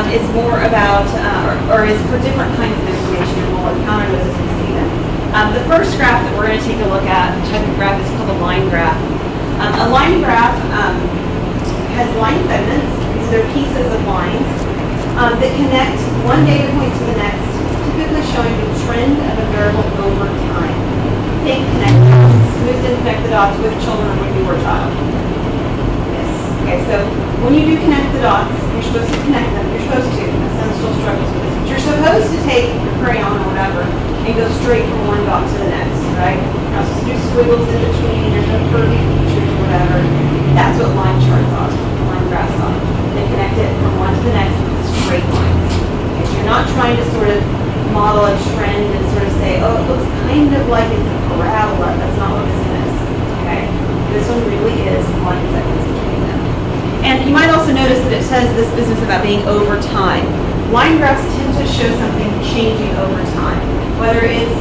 is more about, or is for different kinds of information, and we'll encounter those as we see them. The first graph that we're going to take a look at, type of graph, is called a line graph. A line graph has line segments. These are pieces of lines that connect one data point to the next, typically showing the trend of a variable over time. Think connect the dots. Who's going to connect the dots with children when you were a child? Yes. Okay, so when you do connect the dots, you're supposed to connect them. You're supposed to. My son still struggles with this. But you're supposed to take your crayon or whatever and go straight from one dot to the next, right? You're not supposed to do squiggles in between. There's no curvy features or whatever. That's what line charts are, line graphs are. They connect it from one to the next with straight lines. Okay, so you're not trying to sort of model a trend and sort of say, oh, it looks kind of like it's a parabola. That's not what this is. Okay? This one really is line segments between them. And you might also notice that it says this business about being over time. Line graphs tend to show something changing over time. Whether it's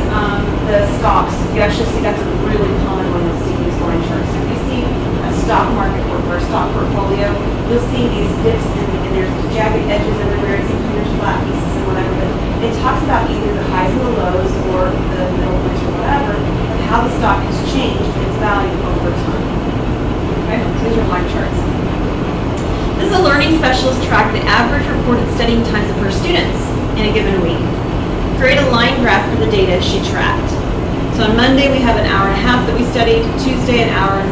the stocks, you actually see that's a really common one you'll see these line charts. If you see a stock market or a stock portfolio, you'll see these dips and there's jagged edges everywhere, and sometimes there's flat pieces and whatever. But it talks about either the highs and the lows or the middle points or whatever, of how the stock has changed its value over time. Okay, so these are line charts. This is a learning specialist track the average reported studying times of her students in a given week. Create a line graph for the data she tracked. So on Monday we have an hour and a half that we studied. Tuesday an hour and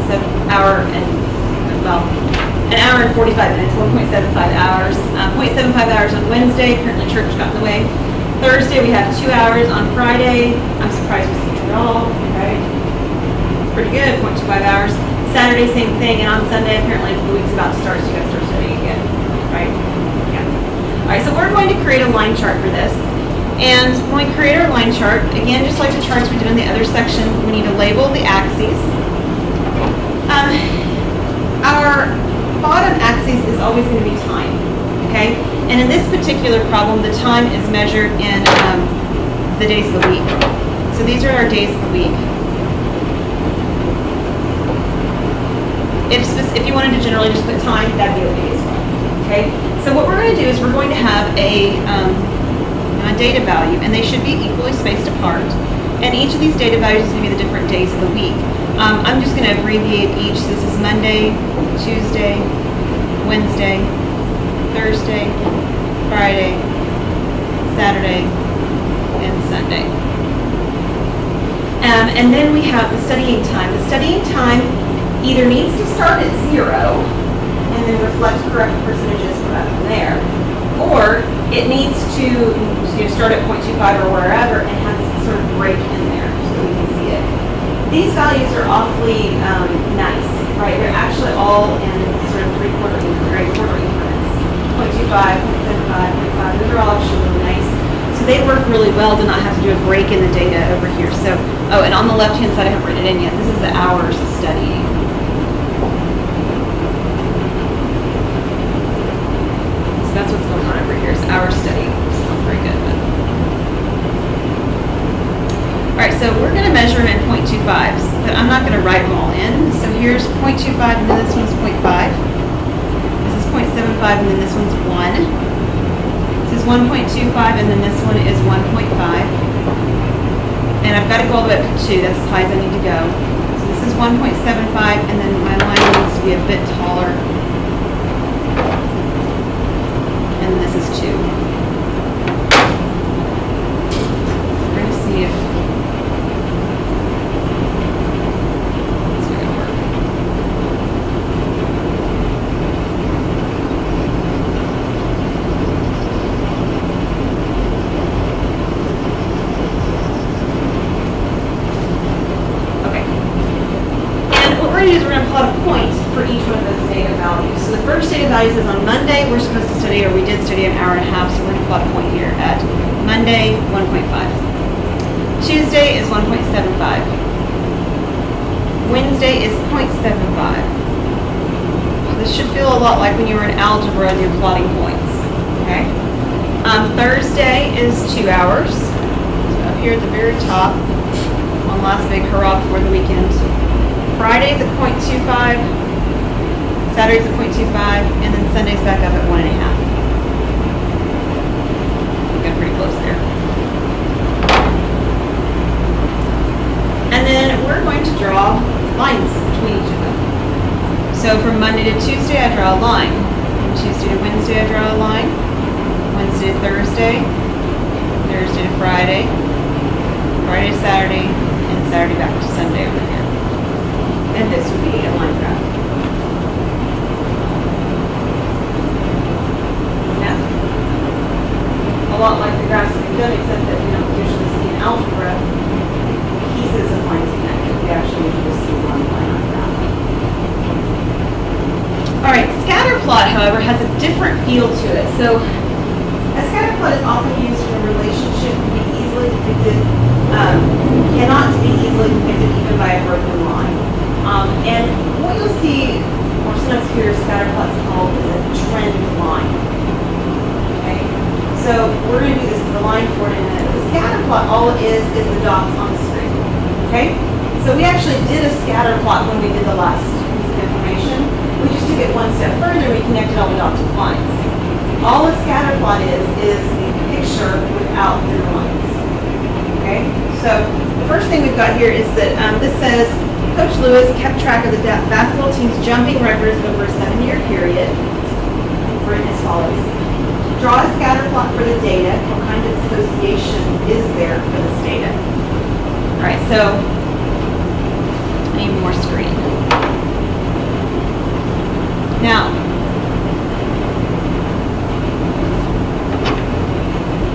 45 minutes, 1.75 hours. 0.75 hours on Wednesday. Apparently church got in the way. Thursday we have 2 hours. On Friday, I'm surprised we see it all. Right? Pretty good. 0.25 hours. Saturday, same thing, and on Sunday, apparently the week's about to start, so you guys start studying again, right? Yeah. All right, so we're going to create a line chart for this. And when we create our line chart, again, just like the charts we did in the other section, we need to label the axes. Our bottom axis is always going to be time, okay? And in this particular problem, the time is measured in the days of the week. So these are our days of the week. If you wanted to generally just put time, that'd be okay as well. Okay. So what we're going to do is we're going to have a data value, and they should be equally spaced apart. And each of these data values is going to be the different days of the week. I'm just going to abbreviate each. So this is Monday, Tuesday, Wednesday, Thursday, Friday, Saturday, and Sunday. And then we have the studying time. The studying time either needs to start at 0 and then reflect correct percentages from there, or it needs to start at 0.25 or wherever and have this sort of break in there so that we can see it. These values are awfully nice, right? They're actually all in sort of quarter increments. 0.25, 0.75, 0.5, those are all actually really nice. So they work really well to not have to do a break in the data over here. So, oh, and on the left-hand side, I haven't written it in yet. This is the hours of studying. That's what's going on over here. Is our study. It's not very good. But. All right, so we're going to measure them in 0.25s, but I'm not going to write them all in. So here's 0.25, and then this one's 0.5. This is 0.75, and then this one's 1. This is 1.25, and then this one is 1.5. And I've got to go all the way up to 2. That's as high as I need to go. So this is 1.75, and then my line needs to be a bit taller. And this is 2. We're going to see if it's going to work. Okay. And what we're going to do is we're going to plot a point for each one of those data values. So the first data value is on Monday. We're supposed to study, or we did study, an hour and a half, so we're going to plot a point here at Monday, 1.5. Tuesday is 1.75. Wednesday is 0.75. This should feel a lot like when you were in algebra and you're plotting points. Okay. Thursday is 2 hours. So up here at the very top, one last big hurrah before the weekend. Friday's at 0.25. Saturday's at 0.25, and then Sunday's back up at 1.5. close there. And then we're going to draw lines between each of them. So from Monday to Tuesday, I draw a line. From Tuesday to Wednesday, I draw a line. Wednesday to Thursday, Thursday to Friday, Friday to Saturday, and Saturday back to Sunday over here. And this would be a line graph. Yeah. A lot like the graphs we've done, except that we don't usually see in algebra pieces of lines connected. We actually usually see one line on graph. All right, scatter plot, however, has a different feel to it. So a scatter plot is often used in a relationship to be easily depicted, cannot be easily depicted even by a broken line. And what you'll see, or sometimes hear scatter plots called, is a trend line. Okay, so we're going to do this with the line for it in a minute. The scatter plot, all it is the dots on the screen. Okay, so we actually did a scatter plot when we did the last piece of information. We just took it one step further. We connected all the dots with lines. All a scatter plot is the picture without the lines. Okay, so the first thing we've got here is that this says Coach Lewis kept track of the basketball team's jumping records over a 7-year period. Written as follows: draw a scatter plot for the data. What kind of association is there for this data? All right, so I need more screen. Now,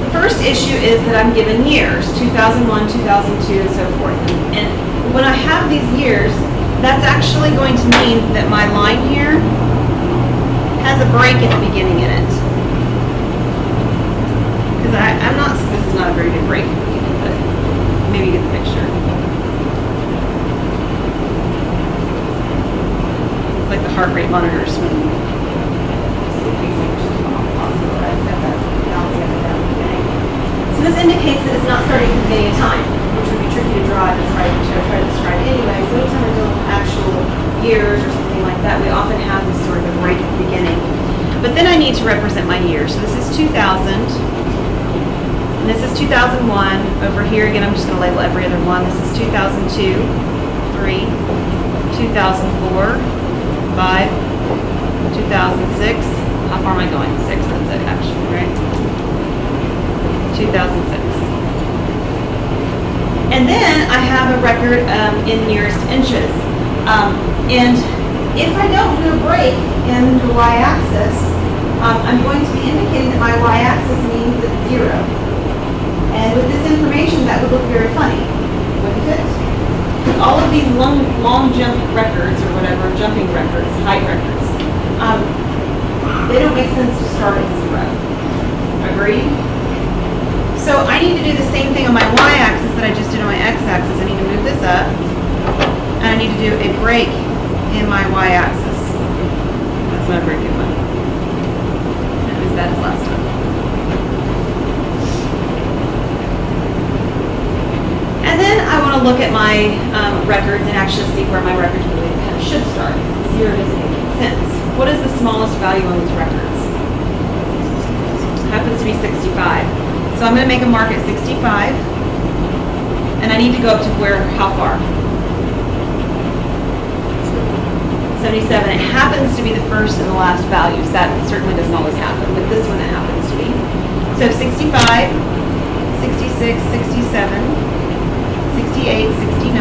the first issue is that I'm given years, 2001, 2002, and so forth. And when I have these years, that's actually going to mean that my line here has a break at the beginning in it. Because I'm not, this is not a very good break at the beginning, but maybe you get the picture. It's like the heart rate monitors when so this indicates that it's not starting at the beginning of time, which would be tricky to draw and try to describe anyway. So anytime we're dealing with actual years or something like that, we often have this sort of a break at the beginning. But then I need to represent my year. So this is 2000, and this is 2001. Over here again, I'm just going to label every other one. This is 2002, 3, 2004, 5, 2006. How far am I going? 6, that's it actually, right? 2006. And then I have a record in nearest inches. And if I don't do a break in the y-axis, I'm going to be indicating that my y-axis means it's 0. And with this information, that would look very funny, wouldn't it? Because all of these long jump records, or whatever, jumping records, height records, they don't make sense to start at 0. Agreed? So I need to do the same thing on my y-axis that I just did on my x-axis. I need to move this up, and I need to do a break in my y-axis. That's not a very good one. I missed that as last time. And then I want to look at my records and actually see where my records really kind of should start. 0 doesn't make any sense. What is the smallest value on these records? It happens to be 65. So I'm going to make a mark at 65, and I need to go up to where, how far? 77. It happens to be the first and the last values. That certainly doesn't always happen, but this one it happens to be. So 65, 66, 67, 68, 69,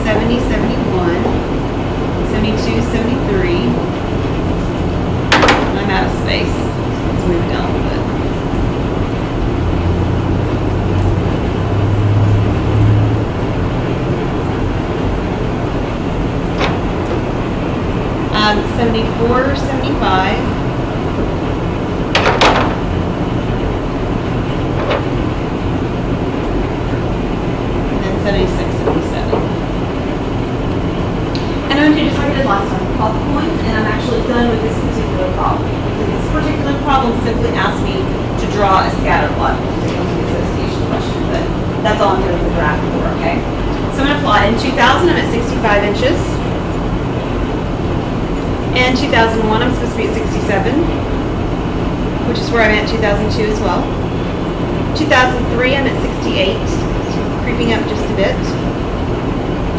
70, 71, 72, 73. I'm out of space. Let's move it down a little bit. Um, 74, 75, and then 76, 77. And I'm going to do just like I did last time, plot the points, and I'm actually done with this particular problem. This particular problem simply asks me to draw a scatter plot. It's the association question, but that's all I'm doing the graph for, okay? So I'm going to plot. In 2000, I'm at 65 inches. And 2001, I'm supposed to be at 67, which is where I'm at 2002 as well. 2003, I'm at 68, creeping up just a bit.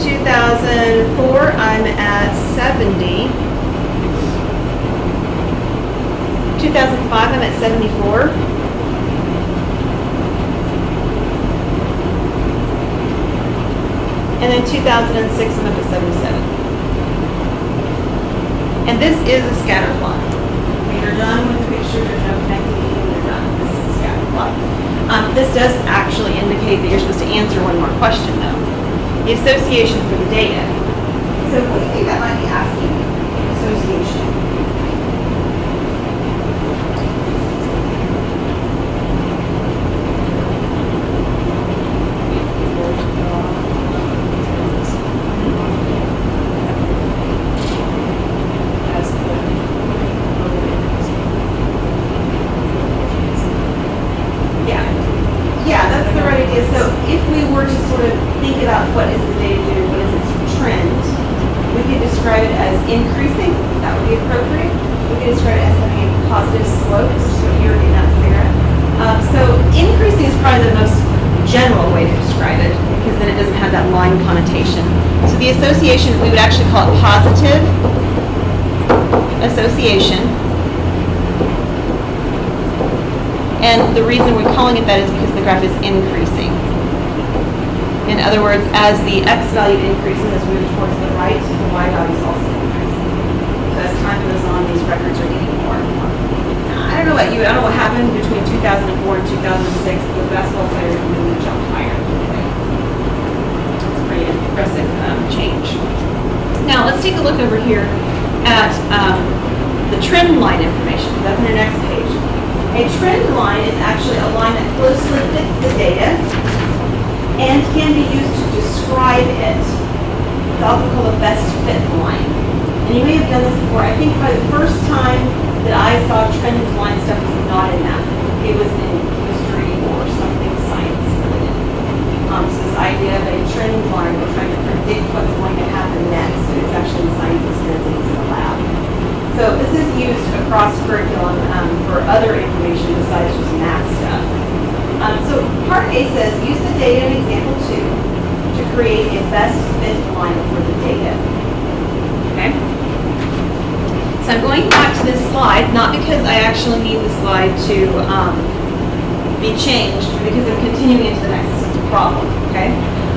2004, I'm at 70. 2005, I'm at 74. And then 2006, I'm up at 77. And this is a scatter plot. When you're done with the picture, there's no connecting anything, you're done. This is a scatter plot. This does actually indicate that you're supposed to answer one more question, though. The association for the data. So what do you think that might be asking? Association. Yeah, that's the right idea. So if we were to sort of think about what is the data doing, what is its trend, we could describe it as increasing. That would be appropriate. We could describe it as having a positive slope, which is what you're getting at, Sarah. So increasing is probably the most general way to describe it, because then it doesn't have that line connotation. So the association, we would actually call it positive association. And the reason we're calling it that is because the graph is increasing. In other words, as the x value increases, as we move towards the right, the y value is also increasing. So as time goes on, these records are getting more and more. Now, I don't know about you, I don't know what happened between 2004 and 2006, but the basketball players really jumped higher. It's a pretty impressive change. Now, let's take a look over here at the trend line information. That's on the next page. A trend line is actually a line that closely fits the data and can be used to describe it. It's often called a best fit line. And you may have done this before. I think probably the first time that I saw trend line stuff was not in math. It was in history or something science related. So this idea of a trend line, we're trying to predict what's going to happen next. And it's actually in science experiments in the lab. So this is used across curriculum for other information besides just math stuff. So part A says, use the data in example 2 to create a best fit line for the data. Okay? So I'm going back to this slide, not because I actually need the slide to be changed, but because I'm continuing into the next problem. Okay?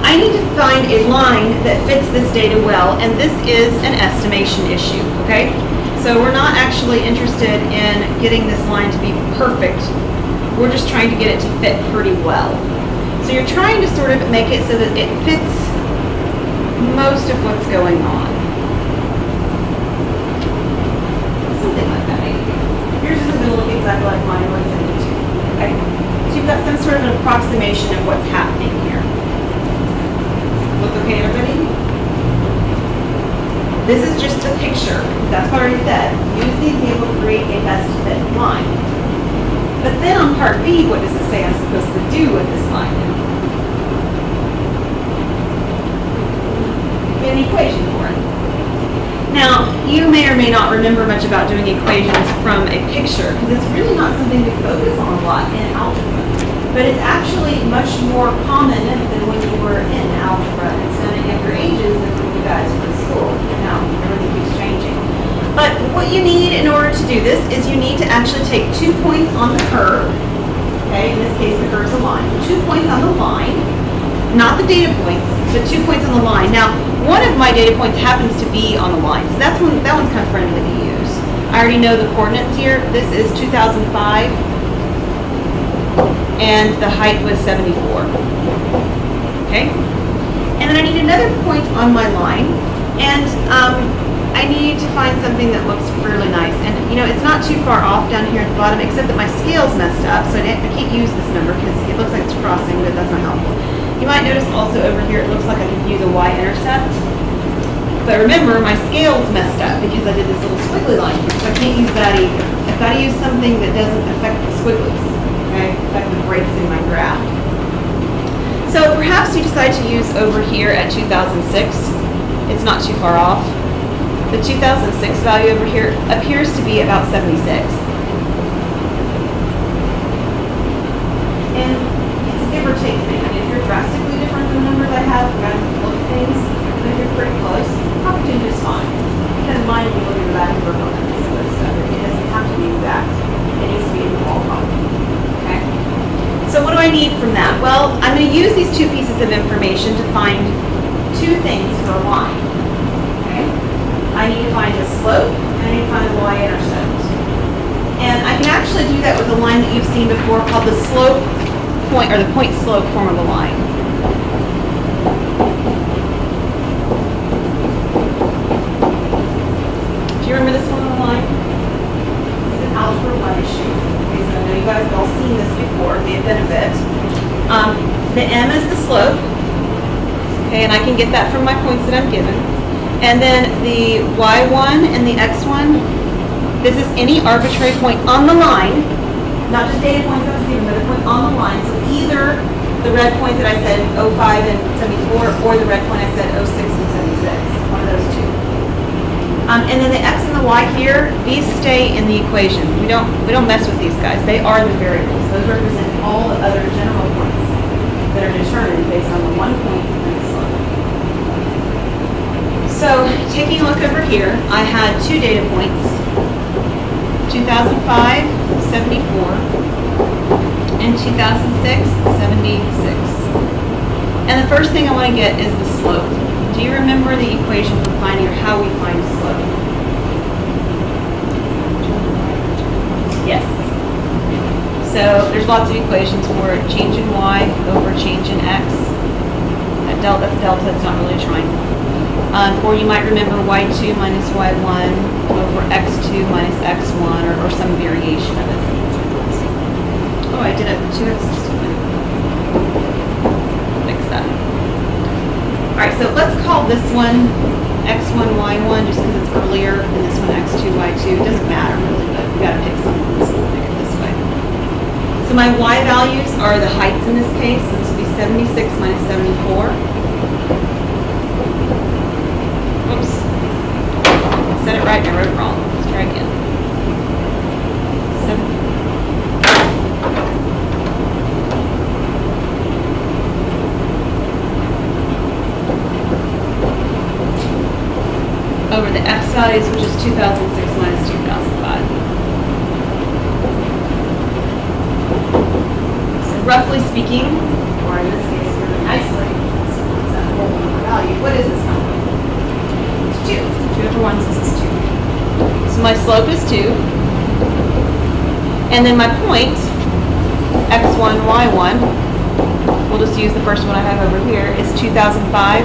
I need to find a line that fits this data well, and this is an estimation issue. Okay? So we're not actually interested in getting this line to be perfect. We're just trying to get it to fit pretty well. So you're trying to sort of make it so that it fits most of what's going on. Something like that, maybe. Yours isn't going to look exactly like mine or example 2. Okay? So you've got some sort of an approximation of what's happening here. Look okay, everybody? This is just a picture. That's what I already said. Use the example to create a best fit line. But then on part B, what does it say I'm supposed to do with this line? Get an equation for it. Now, you may or may not remember much about doing equations from a picture, because it's really not something we focus on a lot in algebra. But it's actually much more common than when you were in algebra and some of your ages than when you guys were in school. Now, everything keeps changing. But what you need in order to do this is you need to actually take 2 points on the curve. Okay, in this case, the curve is a line. 2 points on the line, not the data points, but 2 points on the line. Now, one of my data points happens to be on the line, so that one's kind of friendly to use. I already know the coordinates here. This is 2005. And the height was 74. Okay? And then I need another point on my line, and I need to find something that looks fairly nice. And you know, it's not too far off down here at the bottom, except that my scale's messed up, so I can't use this number because it looks like it's crossing, but that's not helpful. You might notice also over here it looks like I could use a y-intercept. But remember, my scale's messed up because I did this little squiggly line here, so I can't use that either. I've got to use something that doesn't affect the squigglies. Okay, affect the breaks in my graph. So perhaps you decide to use over here at 2006. It's not too far off. The 2006 value over here appears to be about 76. And use these two pieces of information to find two things for a line. Okay? I need to find the slope, and I need to find the y-intercept. And I can actually do that with a line that you've seen before called the slope point, or the point-slope form of a line. Do you remember this form of a line? It's an algebra 1 issue. Okay, so I know you guys have all seen this before, may have been a bit. The m is the slope, okay, and I can get that from my points that I'm given. And then the y1 and the x1, this is any arbitrary point on the line, not just data points I was given, but a point on the line. So either the red point that I said 05 and 74, or the red point I said 06 and 76, one of those two. And then the x and the y here, these stay in the equation. We don't mess with these guys. They are the variables. Those represent all the other general points that are determined based on the 1 point and the slope. So taking a look over here, I had two data points, 2005, 74, and 2006, 76. And the first thing I want to get is the slope. Do you remember the equation for finding, or how we find slope? Yes. So there's lots of equations for it. Change in y over change in x. That's delta, it's not really a triangle. Or you might remember y2 minus y1 over x2 minus x1, or some variation of it. Oh, I did it 2x. Fix that. All right, so let's call this one x1, y1, just because it's earlier, and this one x2, y2. It doesn't matter really, but we got to pick something so we'll pick it this way. So my y values are the heights in this case. So this will be 76 minus 74. Oops. I said it right and I wrote it wrong. Let's try again. 7. Over the x values, which is 2006 minus 2005. So roughly speaking, or in this case, really nicely, it's that whole number value. What is this number? It's 2. 2 over 1 says it's 2. So my slope is 2. And then my point, x1, y1, we'll just use the first one I have over here, is 2005.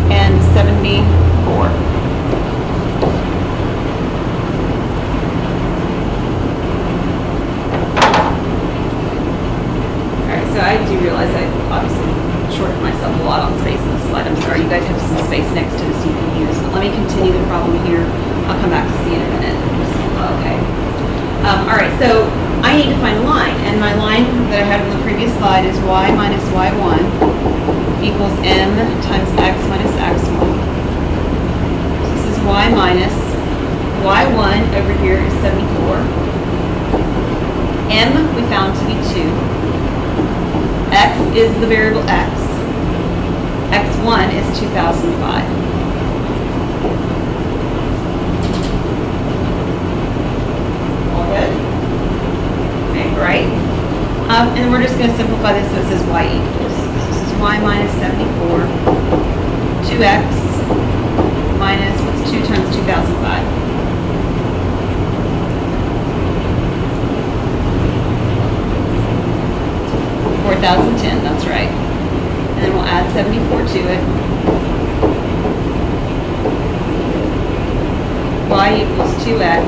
And 74. Alright, so I do realize I obviously shorted myself a lot on space in this slide. I'm sorry, you guys have some space next to this you can use. But let me continue the problem here. I'll come back to see it in a minute. Okay. Alright, so I need to find a line. And my line that I had on the previous slide is y minus y1 equals m times x minus x1. So this is y minus y1 over here is 74. M we found to be 2. X is the variable x. X1 is 2005. All good? Okay, great. And then we're just going to simplify this so it says y equals. Y minus 74, 2x minus, what's 2 times 2005? 4010, that's right. And then we'll add 74 to it. Y equals 2x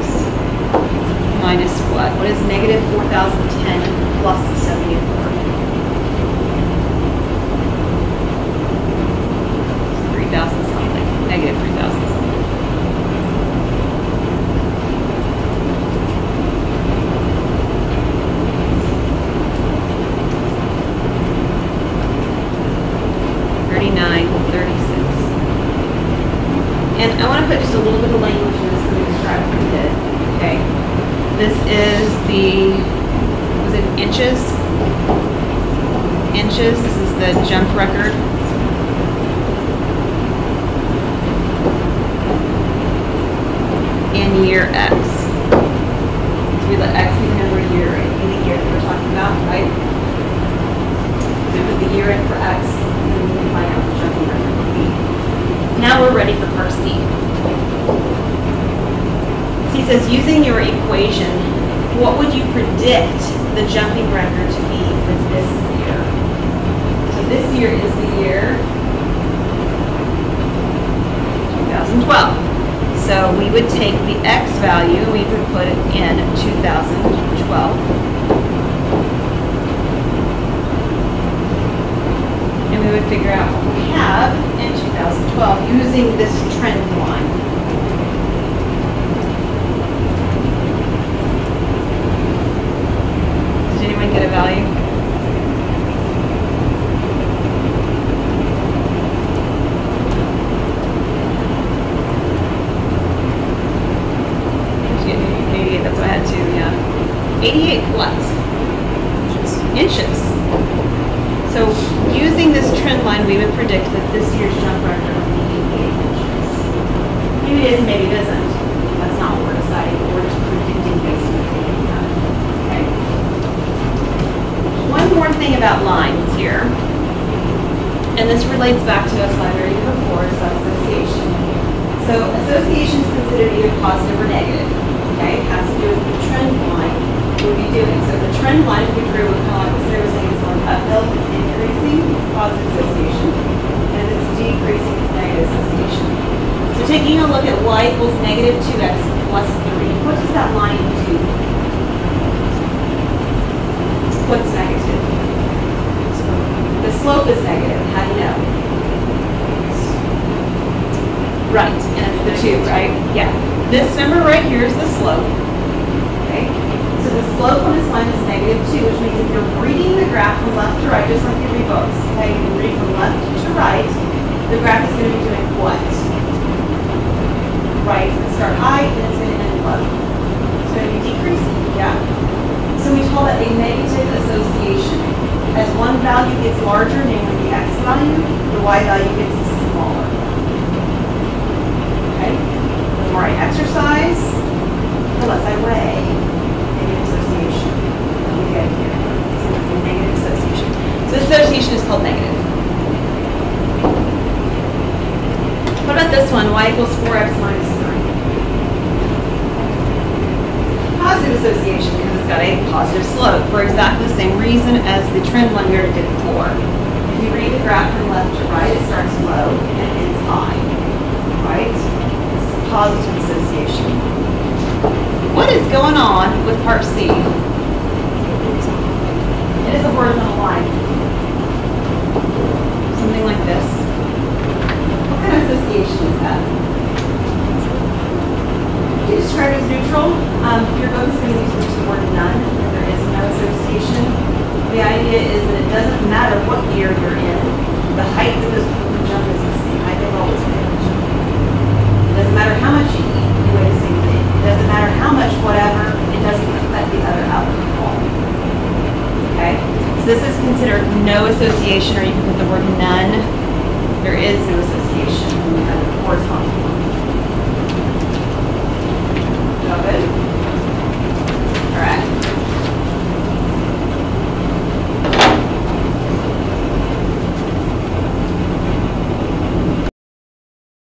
minus what? What is negative 4010 plus 74? 3,000 something, negative 3,000 something. And I want to put just a little bit of language in this to describe what we did. Okay. This is the, was it inches? Inches. This is the jump record. In year X. So we let X be the number of year in the year that we're talking about, right? says, using your equation, what would you predict the jumping record to be for this year? So this year is the year 2012. So we would take the X value, we would put it in 2012. And we would figure out what we have in 2012 using this trend line. Did anyone get a value? That's what I had to, yeah. 88 what? Inches. So using this trend line, we would predict that this year's jump record will be 88 inches. Maybe it is, maybe it isn't. That's not what we're deciding. We're just predicting based on what we have. Okay. One more thing about lines here, and this relates back to a slide I read before, is about association. So association is considered either positive or negative. Okay, it has to do with the trend line we'll be doing. So the trend line, if we drew, kind of like Sarah was saying, is going uphill, it's increasing, it's positive association, and if it's decreasing, it's negative association. So taking a look at y equals negative 2x plus 3, what does that line do? What's negative? The slope is negative. How do you know? Right, and it's the 2, right? Yeah. This number right here is the slope. Okay? So the slope on this line is negative 2, which means if you're reading the graph from left to right, just like you read books, okay, you can read from left to right, the graph is going to be doing what? Right, it's going to start high and it's going to end low. It's going to be decreasing, yeah? So we call that a negative association. As one value gets larger, namely the x value, the y value gets smaller. Okay? The more I exercise, the less I weigh. Negative association. We get here. So it's a negative association. So this association is called negative. What about this one? Y equals 4x minus 3. Positive association because it's got a positive slope for exactly the same reason as the trend line we already did before. If you read the graph from left to right, it starts low and ends high. Right? Positive association. What is going on with part C? It is a horizontal line. Something like this. What kind of association is that? You describe it as neutral. Your book is going to use the word none. There is no association. The idea is that it doesn't matter what year you're in. The height that those people can jump is the same height they've always been able to jump. It doesn't matter how much you eat, you weigh the same thing. It doesn't matter how much whatever, it doesn't affect the other outcome at all. Okay? So this is considered no association, or you can put the word none. There is no association when we have